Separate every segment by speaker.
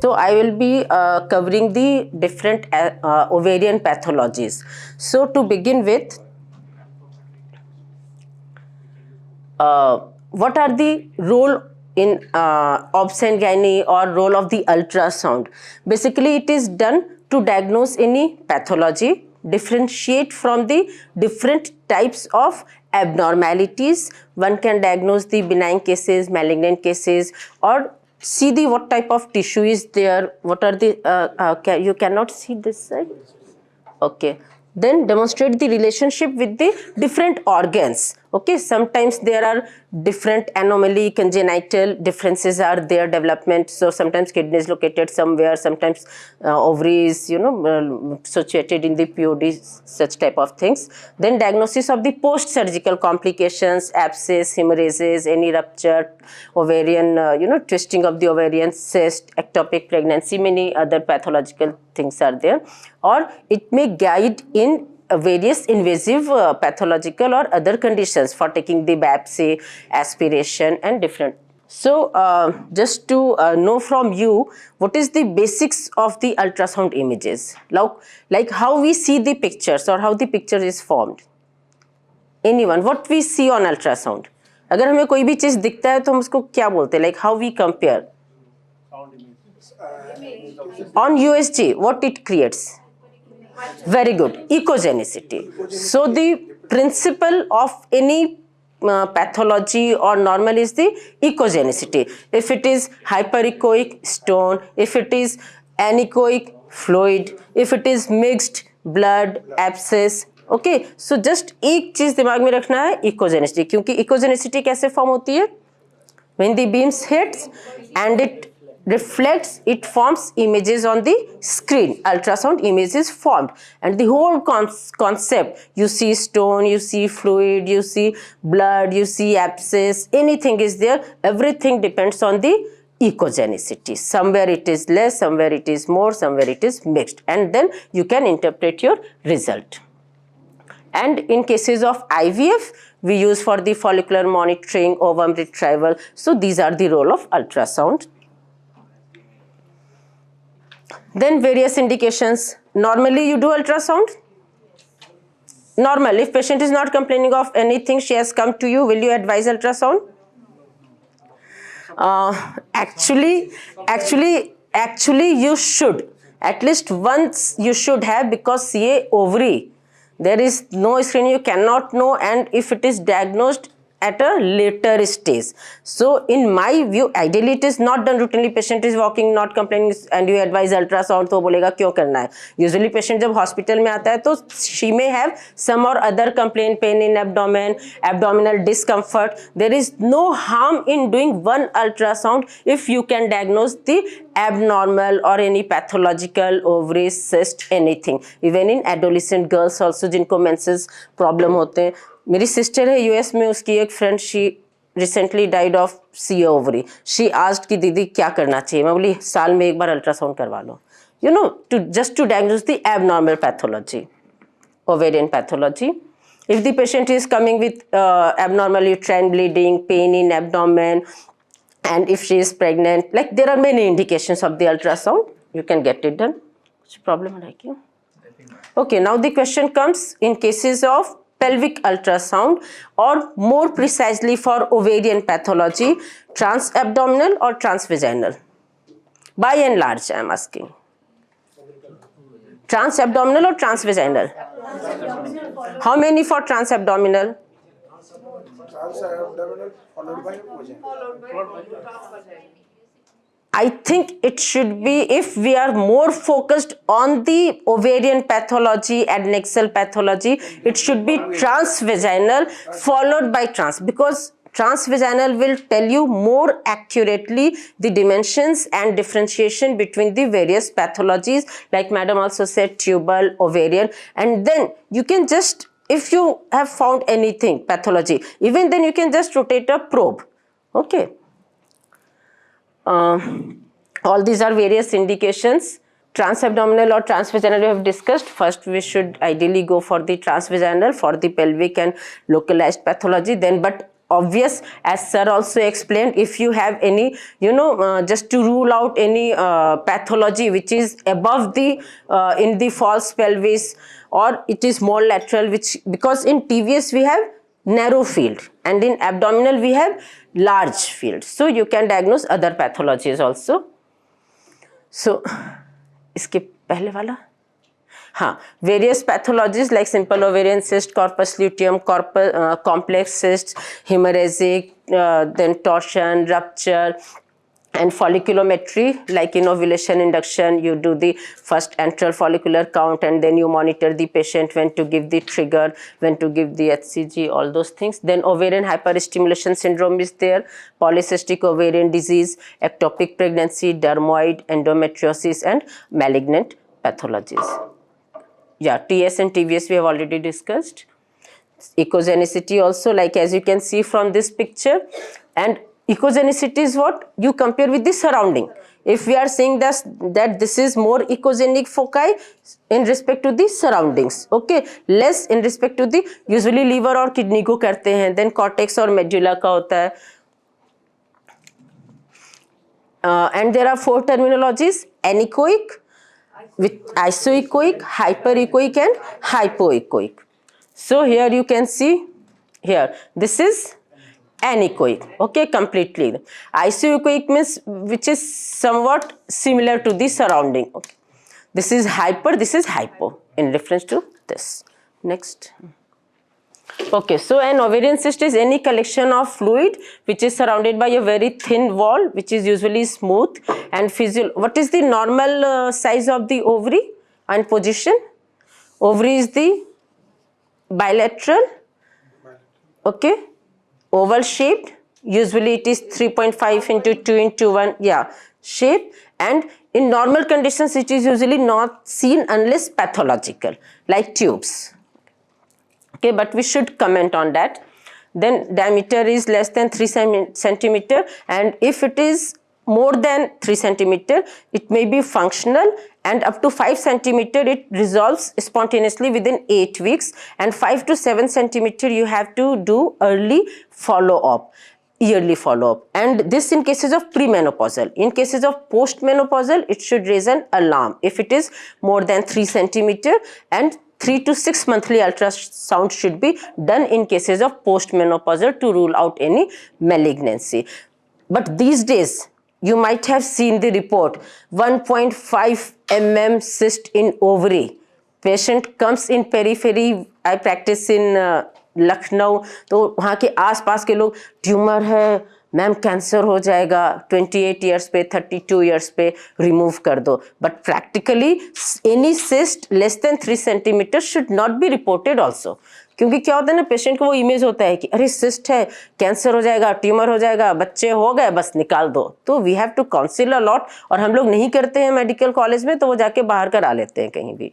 Speaker 1: So I will be covering the different ovarian pathologies. So to begin with, what are the role in obs and gynae or role of the ultrasound? Basically, it is done to diagnose any pathology, differentiate from the different types of abnormalities. One can diagnose the benign cases, malignant cases, or see the what type of tissue is there, what are the you cannot see this side. Okay, then demonstrate the relationship with the different organs. Okay, sometimes there are different anomaly, congenital differences are there, development. So sometimes kidney is located somewhere, sometimes ovaries, situated in the POD, such type of things. Then diagnosis of the post surgical complications, abscess, hemorrhages, any rupture, ovarian, twisting of the ovarian, cyst, ectopic pregnancy, many other pathological things are there. Or it may guide in various invasive pathological or other conditions for taking the biopsy, aspiration and different. So just to know from you, what is the basics of the ultrasound images? Like how we see the pictures or how the picture is formed? Anyone, what we see on ultrasound? अगर हमें कोई भी चीज दिखता है तो हम उसको क्या बोलते हैं? Like how we compare? On USG, what it creates? Very good, echogenicity. So the principle of any pathology or normal is the echogenicity. If it is hyperechoic, stone. If it is anechoic, fluid. If it is mixed, blood, abscess. Okay, so just एक चीज दिमाग में रखना है, echogenicity. क्योंकि echogenicity कैसे form होती है? When the beams hits and it reflects, it forms images on the screen. Ultrasound image is formed, and the whole concept, you see stone, you see fluid, you see blood, you see abscess, anything is there, everything depends on the echogenicity. Somewhere it is less, somewhere it is more, somewhere it is mixed, and then you can interpret your result. And in cases of IVF, we use for the follicular monitoring, ovum retrieval. So these are the role of ultrasound. Then various indications. Normally you do ultrasound? Normal. If patient is not complaining of anything, she has come to you, will you advise ultrasound? Actually you should. At least once you should have, because ये ovary, there is no screening, you cannot know, and if it is diagnosed at a later stage. So in my view, ideally it is not done routinely. Patient is walking, not complaining, and you advise ultrasound, तो बोलेगा क्यों करना है? Usually patient जब hospital में आता है तो she may have some or other complaint, pain in abdomen, abdominal discomfort. There is no harm in doing one ultrasound if you can diagnose the abnormal or any pathological ovary, cyst, anything. Even in adolescent girls also जिनको menses problem होते हैं. मेरी sister है US में, उसकी एक friend, she recently died of CA ovary. She asked कि दीदी क्या करना चाहिए? मैं बोली साल में एक बार अल्ट्रासाउंड करवा लो, to just to diagnose the abnormal pathology, ovarian pathology. If the patient is coming with abnormal uterine bleeding, pain in abdomen, and if she is pregnant, like there are many indications of the ultrasound, you can get it done. What's the problem like you? Okay, now the question comes in cases of pelvic ultrasound, or more precisely for ovarian pathology, transabdominal or transvaginal? By and large, I am asking. Transabdominal or transvaginal? How many for transabdominal? Transabdominal followed by vaginal. I think it should be, if we are more focused on the ovarian pathology and adnexal pathology, it should be transvaginal followed by trans, because transvaginal will tell you more accurately the dimensions and differentiation between the various pathologies, like madam also said, tubal, ovarian, and then you can just, if you have found anything pathology, even then you can just rotate a probe. Okay. All these are various indications. Transabdominal or transvaginal we have discussed. First we should ideally go for the transvaginal for the pelvic and localized pathology. Then, but obvious, as sir also explained. If you have any, just to rule out any pathology which is above the in the false pelvis, or it is more lateral, which, because in TVS we have narrow field and in abdominal we have large field, so you can diagnose other pathologies also. So इसके पहले वाला, हाँ, various pathologies like simple ovarian cyst, corpus luteum, complex cysts, hemorrhagic, then torsion, rupture, and folliculometry, like in ovulation induction, you do the first antral follicular count and then you monitor the patient when to give the trigger, when to give the HCG, all those things. Then ovarian hyperstimulation syndrome is there, polycystic ovarian disease, ectopic pregnancy, dermoid, endometriosis, and malignant pathologies. Yeah, TS and TVS we have already discussed. Echogenicity also, like as you can see from this picture, and echogenicity is what you compare with the surrounding. If we are saying that this is more echogenic foci in respect to the surroundings, okay, less in respect to the usually liver or kidney को करते हैं, then cortex और medulla का होता है. And there are 4 terminologies: anechoic, with isoechoic, hyperechoic, and hypoechoic. So here you can see, here this is anechoic, okay, completely. Isoechoic means which is somewhat similar to the surrounding. Okay. This is hyper, this is hypo in reference to this. Next. Okay, so an ovarian cyst is any collection of fluid which is surrounded by a very thin wall, which is usually smooth and What is the normal size of the ovary and position? Ovary is the bilateral, okay, oval shaped. Usually it is 3.5 into 2 into 1, yeah, shape. And in normal conditions, it is usually not seen unless pathological, like tubes. Okay, but we should comment on that. Then diameter is less than 3 centimeter, and if it is more than 3 centimeter, it may be functional, and up to 5 centimeter it resolves spontaneously within 8 weeks, and 5 to 7 centimeter you have to do early follow-up, yearly follow-up, and this in cases of premenopausal. In cases of postmenopausal, it should raise an alarm if it is more than 3 centimeter, and 3 to 6 monthly ultrasound should be done in cases of postmenopausal to rule out any malignancy. But these days, you might have seen the report, 1.5 mm cyst in ovary. Patient comes in periphery, I practice in Lucknow, तो वहाँ के आसपास के लोग, tumour है ma'am, cancer हो जाएगा, 28 years पे, 32 ईयर्स पे रिमूव कर दो. But practically any cyst less than 3 centimetre should not be reported also. क्योंकि क्या होता है ना, पेशेंट को वो इमेज होता है कि अरे सिस्ट है, कैंसर हो जाएगा, ट्यूमर हो जाएगा, बच्चे हो गए, बस निकाल दो. तो we have to counsel a lot, और हम लोग नहीं करते हैं मेडिकल कॉलेज में, तो वो जाके बाहर करा लेते हैं कहीं भी.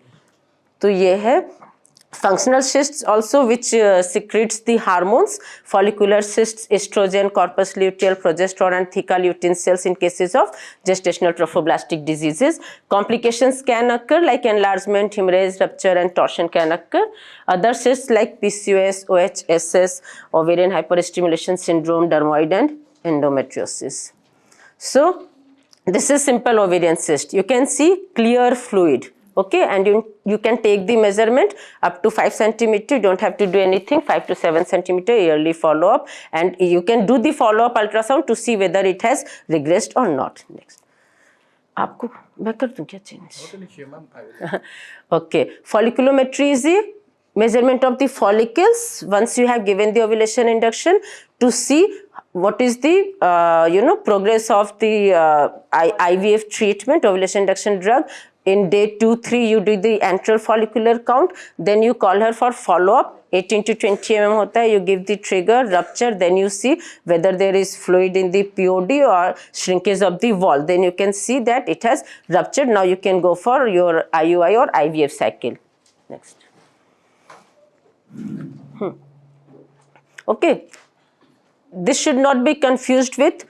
Speaker 1: तो ये है functional cysts also, which secretes the hormones, follicular cysts, estrogen, corpus luteal, progesterone, and theca lutein cells in cases of gestational trophoblastic diseases. Complications can occur like enlargement, hemorrhage, rupture, and torsion can occur. Other cysts like PCOS, OHSS, ovarian hyperstimulation syndrome, dermoid, and endometriosis. So this is simple ovarian cyst. You can see clear fluid. Okay, and you can take the measurement up to 5 centimeter. You don't have to do anything. 5 to 7 centimeter yearly follow-up, and you can do the follow-up ultrasound to see whether it has regressed or not. Next, आपको मैं कर दूँ क्या change? Okay, folliculometry is the measurement of the follicles once you have given the ovulation induction to see what is the progress of the IVF treatment, ovulation induction drug. In day 2-3 you do the antral follicular count, then you call her for follow-up. 18 to 20 mm होता है, you give the trigger, rupture, then you see whether there is fluid in the POD or shrinkage of the wall. Then you can see that it has ruptured. Now you can go for your IUI or IVF cycle. Next. Okay. This should not be confused with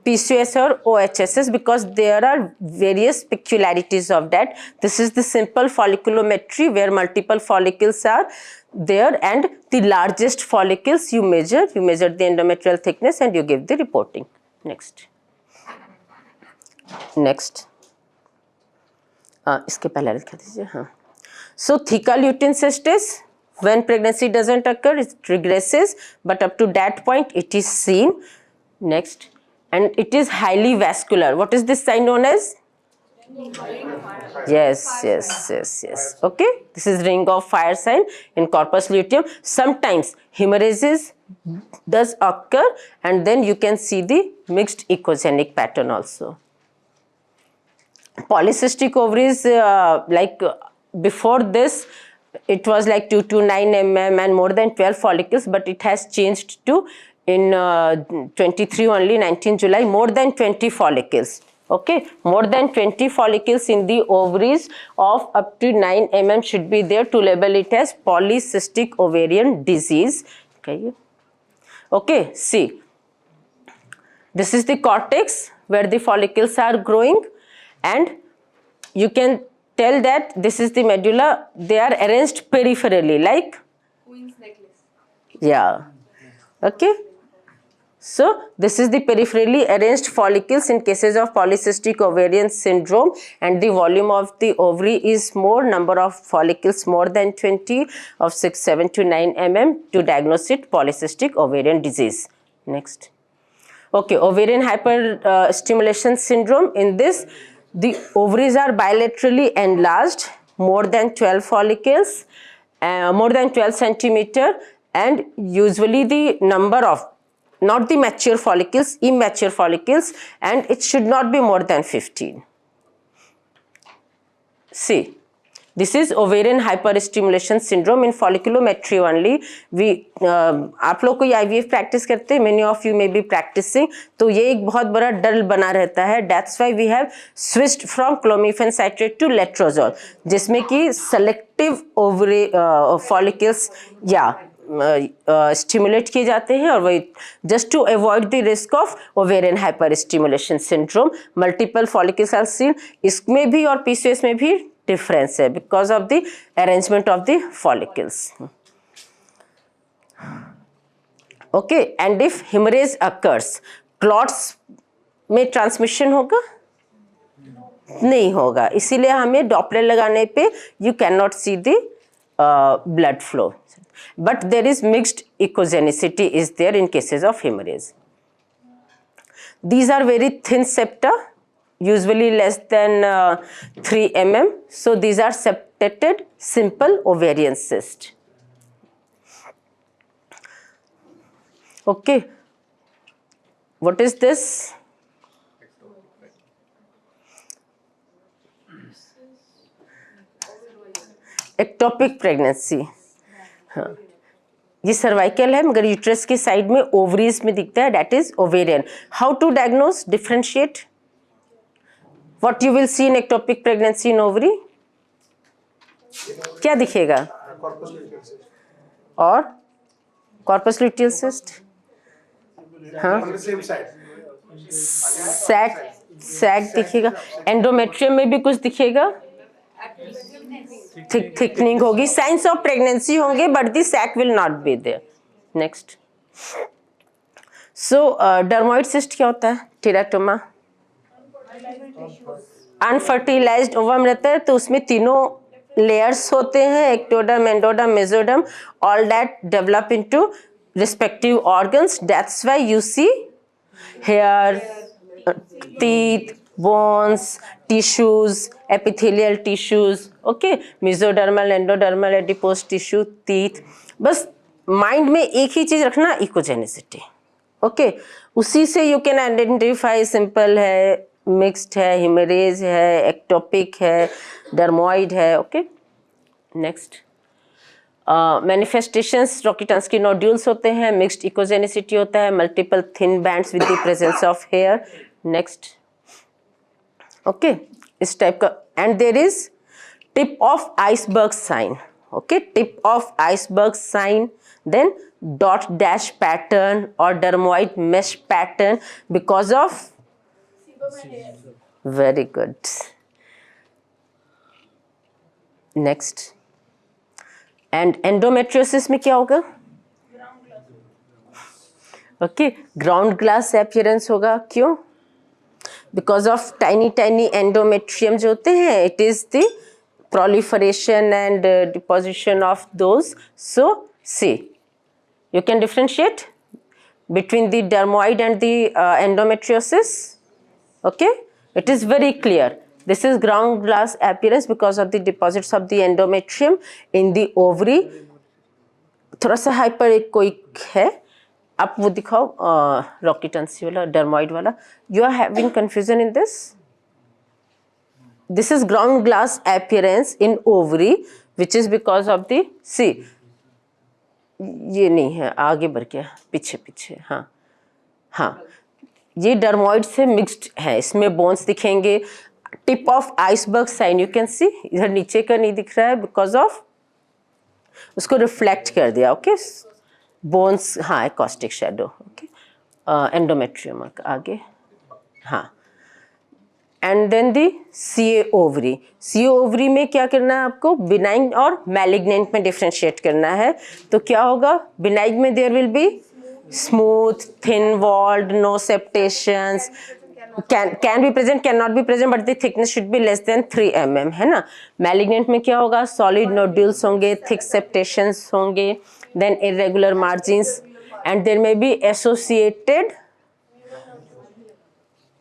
Speaker 1: PCOS or OHSS because there are various peculiarities of that. This is the simple folliculometry where multiple follicles are there, and the largest follicles you measure the endometrial thickness and you give the reporting. Next. इसके पहले लिख दीजिए. हाँ. So theca lutein cyst is when pregnancy doesn't occur, it regresses, but up to that point it is seen. Next. And it is highly vascular. What is this sign known as? Yes. Okay, this is ring of fire sign in corpus luteum. Sometimes hemorrhages does occur, and then you can see the mixed echogenic pattern also. Polycystic ovaries, before this it was like 2 to 9 mm and more than 12 follicles, but it has changed to in 23 only, 19 July, more than 20 follicles. Okay, more than 20 follicles in the ovaries of up to 9 mm should be there to label it as polycystic ovarian disease. Okay, see, this is the cortex where the follicles are growing, and you can tell that this is the medulla. They are arranged peripherally like queen's necklace. Yeah. Okay. So this is the peripherally arranged follicles in cases of polycystic ovarian syndrome, and the volume of the ovary is more, number of follicles more than 20 of 7 to 9 mm to diagnose it polycystic ovarian disease. Next. Okay, ovarian hyperstimulation syndrome. In this, the ovaries are bilaterally enlarged, more than 12 follicles, more than 12 centimeter, and usually the number of, not the mature follicles, immature follicles, and it should not be more than 15. See, this is ovarian hyperstimulation syndrome in folliculometry only. We आप लोग कोई IVF practice करते हैं, many of you may be practicing, तो ये एक बहुत बड़ा डर बना रहता है. That's why we have switched from clomiphene citrate to letrozole, जिसमें कि selective ovary follicles स्टिमुलेट किए जाते हैं, और वही just to avoid the risk of ovarian hyperstimulation syndrome. Multiple follicles are seen. इसमें भी और PCOS में भी डिफरेंस है because of the arrangement of the follicles. Okay, and if haemorrhage occurs, clots में ट्रांसमिशन होगा? नहीं होगा. इसीलिए हमें डॉपलर लगाने पे you can not see the blood flow, but there is mixed echogenicity is there in cases of hemorrhage. These are very thin septa, usually less than 3 mm, so these are septated simple ovarian cyst. Okay, what is this? Ectopic pregnancy. हाँ, ये cervical है मगर uterus की side में ovaries में दिखता है, that is ovarian. How to diagnose, differentiate? What you will see in ectopic pregnancy in ovary? क्या दिखेगा? और कॉर्पस ल्यूटियल सिस्ट. हाँ, सैग दिखेगा. एंडोमेट्रियम में भी कुछ दिखेगा, थिकनिंग होगी, साइंस ऑफ प्रेगनेंसी होंगे, but the sac will not be there. Next. So dermoid cyst क्या होता है? टेराटोमा. अनफर्टिलाइज्ड ओवम रहता है, तो उसमें तीनों लेयर्स होते हैं, ectoderm, endoderm, mesoderm, all that develop into respective organs. That's why you see hair, teeth, bones, tissues, epithelial tissues, okay, mesodermal, endodermal, adipose tissue, teeth. बस माइंड में एक ही चीज रखना, इकोजेनिसिटी. ओके, उसी से यू कैन आइडेंटिफाई सिंपल है, mixed है, हेमरेज है, एक्टोपिक है, डर्मोइड है. Okay, next. Manifestations Rokitansky nodules होते हैं, मिक्स्ड इकोजेनिसिटी होता है, multiple thin bands with the presence of hair. Next. Okay, इस टाइप का. And there is tip of iceberg sign. Okay, tip of iceberg sign, then dot dash pattern और dermoid mesh pattern because of. Very good. Next. And endometriosis में क्या होगा? Okay, ground glass appearance होगा. क्यों? Because of tiny tiny endometrium जो होते हैं, it is the proliferation and deposition of those. So see, you can differentiate between the dermoid and the endometriosis. Okay, it is very clear. This is ground glass appearance because of the deposits of the endometrium in the ovary. थोड़ा सा hyper एक कोई है, आप वो दिखाओ रॉकीटेंसी वाला, dermoid वाला. You are having confusion in this. This is ground glass appearance in ovary, which is because of the see. ये नहीं है, आगे बढ़ गया, पीछे पीछे. हाँ हाँ, ये डर्मोइड से मिक्स्ड है, इसमें बोन्स दिखेंगे. Tip of iceberg sign you can see, इधर नीचे का नहीं दिख रहा है बिकॉज ऑफ उसको रिफ्लेक्ट कर दिया. ओके, बोन्स, हाँ, एकॉस्टिक शेडो. ओके, एंडोमेट्रियम आगे. हाँ, and then the CA ovary. CA ovary में क्या करना है आपको? बिनाइन और मैलिग्नेंट में डिफ्रेंशिएट करना है. तो क्या होगा? बिनाइन में there will be smooth, thin walled, no septations, can be present, can not be present, but the thickness should be less than 3 mm, है ना. मैलिग्नेंट में क्या होगा? सॉलिड नोड्यूल्स होंगे, थिक सेप्टेशंस होंगे, then irregular margins, and there may be associated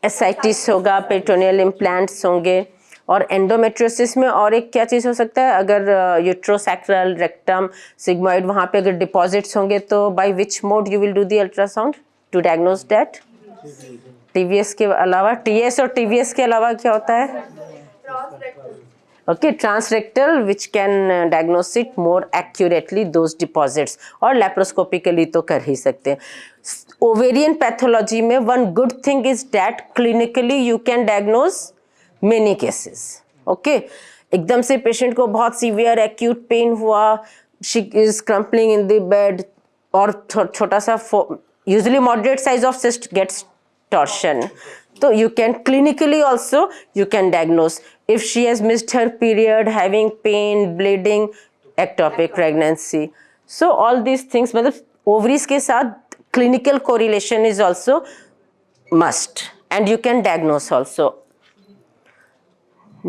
Speaker 1: ascites होगा, peritoneal implants होंगे. और एंडोमेट्रियोसिस में और एक क्या चीज़ हो सकता है? अगर यूट्रोसैक्रल, रेक्टम, सिग्मॉइड, वहाँ पे अगर डिपॉजिट्स होंगे तो by which mode you will do the ultrasound to diagnose that? TVS के अलावा, टीएस और टीवीएस के अलावा क्या होता है? Okay, transrectal, which can diagnose it more accurately those deposits, और लेप्रोस्कोपिकली तो कर ही सकते हैं. ओवेरियन पैथोलॉजी में one good thing is that clinically you can diagnose many cases. Okay, एकदम से पेशेंट को बहुत सीवियर एक्यूट पेन हुआ, she is crumpling in the bed, और छोटा सा usually moderate size of cyst gets torsion, so you can clinically also you can diagnose if she has missed her period, having pain, bleeding, ectopic pregnancy. So all these things, मतलब ovaries के साथ clinical correlation is also must, and you can diagnose also.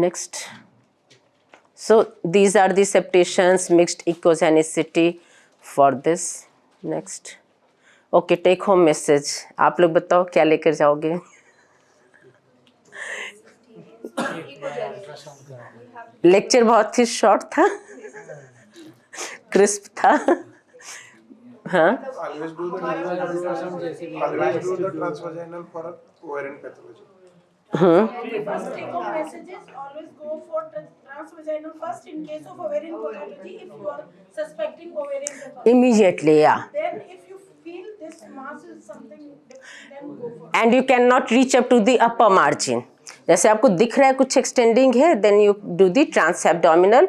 Speaker 1: Next, so these are the septations, mixed echogenicity for this. Next, okay, take home message. आप लोग बताओ क्या लेकर जाओगे? Lecture बहुत ही शॉर्ट था, क्रिस्प था. हाँ,
Speaker 2: always do the transvaginal for ovarian pathology.
Speaker 3: First take home messages, always go for transvaginal first in case of ovarian pathology if you are suspecting ovarian pathology.
Speaker 1: immediately, yeah.
Speaker 3: Then if you feel this mass is something different, then go for it.
Speaker 1: And you cannot reach up to the upper margin. जैसे आपको दिख रहा है कुछ extending है, then you do the transabdominal.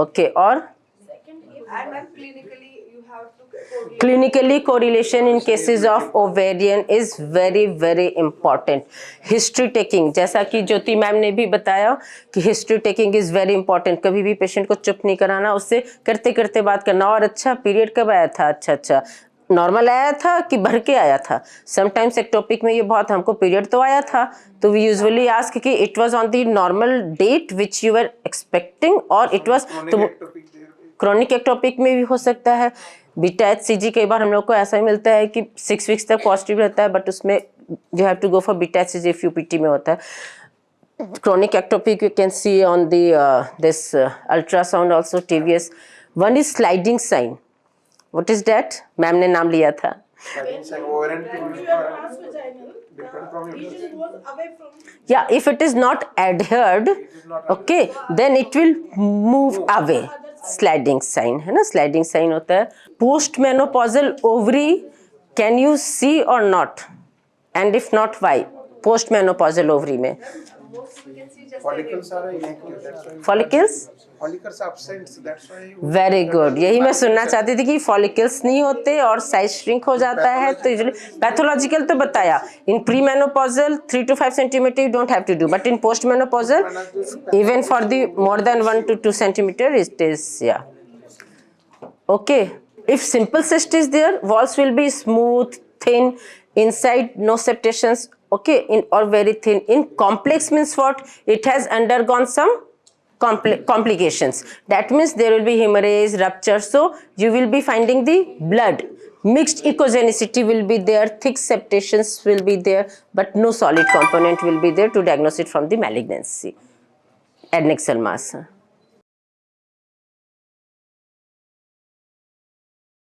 Speaker 1: Okay, और
Speaker 3: Second,
Speaker 4: And clinically, you have to correlate.
Speaker 1: clinically correlation in cases of ovarian is very very important. History taking, जैसा कि ज्योति मैम ने भी बताया कि history taking is very important. कभी भी patient को चुप नहीं कराना, उससे करते करते बात करना. और अच्छा, पीरियड कब आया था? अच्छा, नॉर्मल आया था कि भर के आया था? समटाइम्स एक्टोपिक में ये बहुत, हमको पीरियड तो आया था, तो वी यूजुअली आस्क कि it was on the normal date which you were expecting, और इट वाज, तो क्रॉनिक एक्टोपिक में भी हो सकता है. बीटा HCG कई बार हम लोग को ऐसा ही मिलता है कि 6 वीक्स तक पॉजिटिव रहता है, बट उसमें you have to go for beta HCG if UPT में होता है. Chronic ectopic you can see on the this ultrasound also, TVS. One is sliding sign. What is that? Ma'am ने नाम लिया था.
Speaker 2: Sliding sign, ovarian
Speaker 3: when
Speaker 2: tubes
Speaker 3: you are
Speaker 2: are
Speaker 3: transvaginal,
Speaker 2: different from
Speaker 3: the
Speaker 2: uterus.
Speaker 3: lesion goes away from.
Speaker 1: Yeah, if it is not adhered, okay, then it will move away. Sliding sign है ना, sliding sign होता है. Post menopausal ovary, can you see or not? And if not, why? Post menopausal ovary में
Speaker 2: Follicles are inactive, that's why.
Speaker 1: follicles.
Speaker 2: Follicles are absent, that's why.
Speaker 1: Very good, यही मैं सुनना चाहती थी कि फॉलिकल्स नहीं होते और साइज श्रिंक हो जाता है. तो यूजुअली पैथोलॉजिकल तो बताया, in premenopausal 3 to 5 centimetre you don't have to do, but in postmenopausal even for the more than 1 to 2 centimetre it is, yeah. Okay, if simple cyst is there, walls will be smooth, thin, inside no septations, okay, or very thin. In complex means what? It has undergone some complications. That means there will be hemorrhage, rupture. So you will be finding the blood. Mixed echogenicity will be there, thick septations will be there, but no solid component will be there to diagnose it from the malignancy. Adnexal mass.